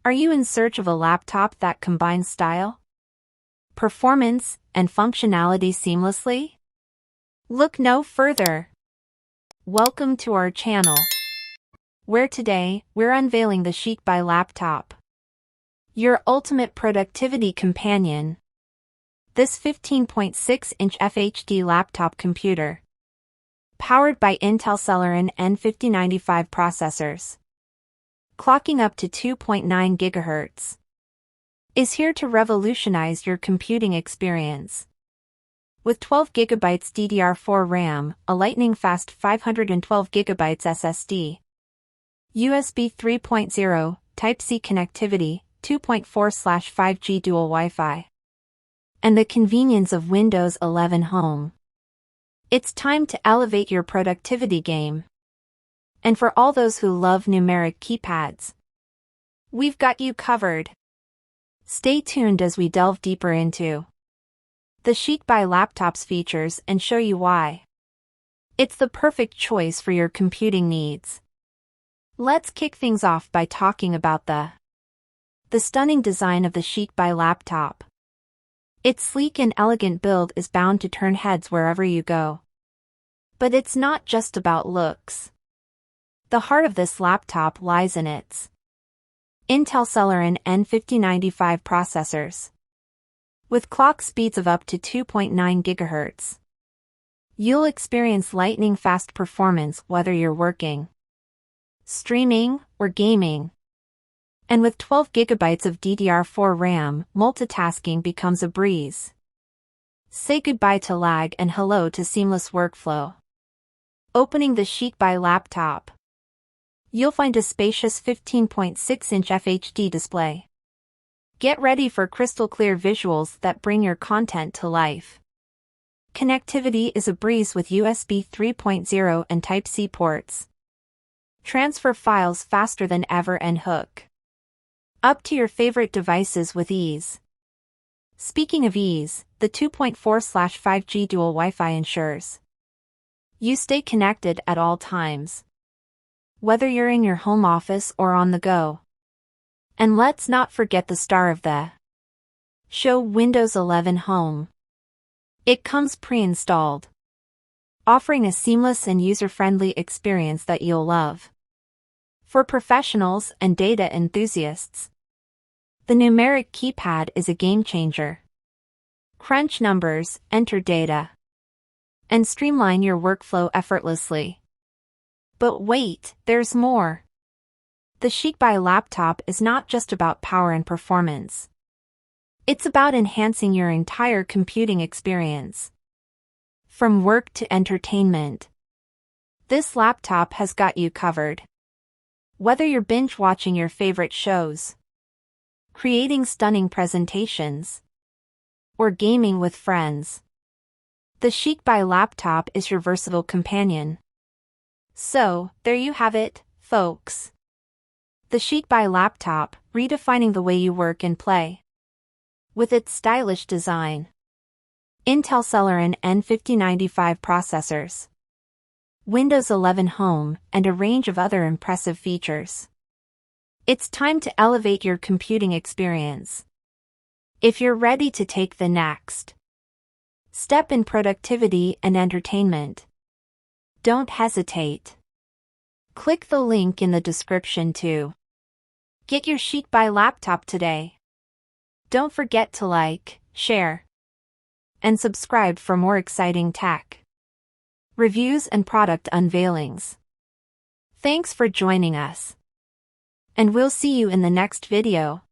Are you in search of a laptop that combines style, performance, and functionality seamlessly? Look no further. Welcome to our channel, where today we're unveiling the Chicbuy Laptop, your ultimate productivity companion. This 15.6-inch FHD laptop computer, powered by Intel Celeron N5095 processors, clocking up to 2.9 GHz, is here to revolutionize your computing experience. With 12 GB DDR4 RAM, a lightning-fast 512 GB SSD, USB 3.0, Type-C connectivity, 2.4/5G Dual Wi-Fi, and the convenience of Windows 11 Home. It's time to elevate your productivity game. And for all those who love numeric keypads, we've got you covered. Stay tuned as we delve deeper into the Chicbuy Laptop's features and show you why it's the perfect choice for your computing needs. Let's kick things off by talking about the stunning design of the Chicbuy Laptop. Its sleek and elegant build is bound to turn heads wherever you go. But it's not just about looks. The heart of this laptop lies in its Intel Celeron N5095 processors. With clock speeds of up to 2.9 GHz, you'll experience lightning-fast performance whether you're working, streaming, or gaming. And with 12 GB of DDR4 RAM, multitasking becomes a breeze. Say goodbye to lag and hello to seamless workflow. Opening the Chicbuy Laptop, you'll find a spacious 15.6-inch FHD display. Get ready for crystal-clear visuals that bring your content to life. Connectivity is a breeze with USB 3.0 and Type-C ports. Transfer files faster than ever and hook up to your favorite devices with ease. Speaking of ease, the 2.4/5G Dual Wi-Fi ensures you stay connected at all times, whether you're in your home office or on the go. And let's not forget the star of the show, Windows 11 Home. It comes pre-installed, offering a seamless and user-friendly experience that you'll love. For professionals and data enthusiasts, the numeric keypad is a game-changer. Crunch numbers, enter data, and streamline your workflow effortlessly. But wait, there's more. The Chicbuy Laptop is not just about power and performance. It's about enhancing your entire computing experience. From work to entertainment, this laptop has got you covered. Whether you're binge-watching your favorite shows, creating stunning presentations, or gaming with friends, the Chicbuy Laptop is your versatile companion. So, there you have it, folks. The Chicbuy Laptop, redefining the way you work and play. With its stylish design, Intel Celeron N5095 processors, Windows 11 Home, and a range of other impressive features, it's time to elevate your computing experience. If you're ready to take the next step in productivity and entertainment, don't hesitate. Click the link in the description to get your Chicbuy Laptop today. Don't forget to like, share, and subscribe for more exciting tech reviews and product unveilings. Thanks for joining us, and we'll see you in the next video.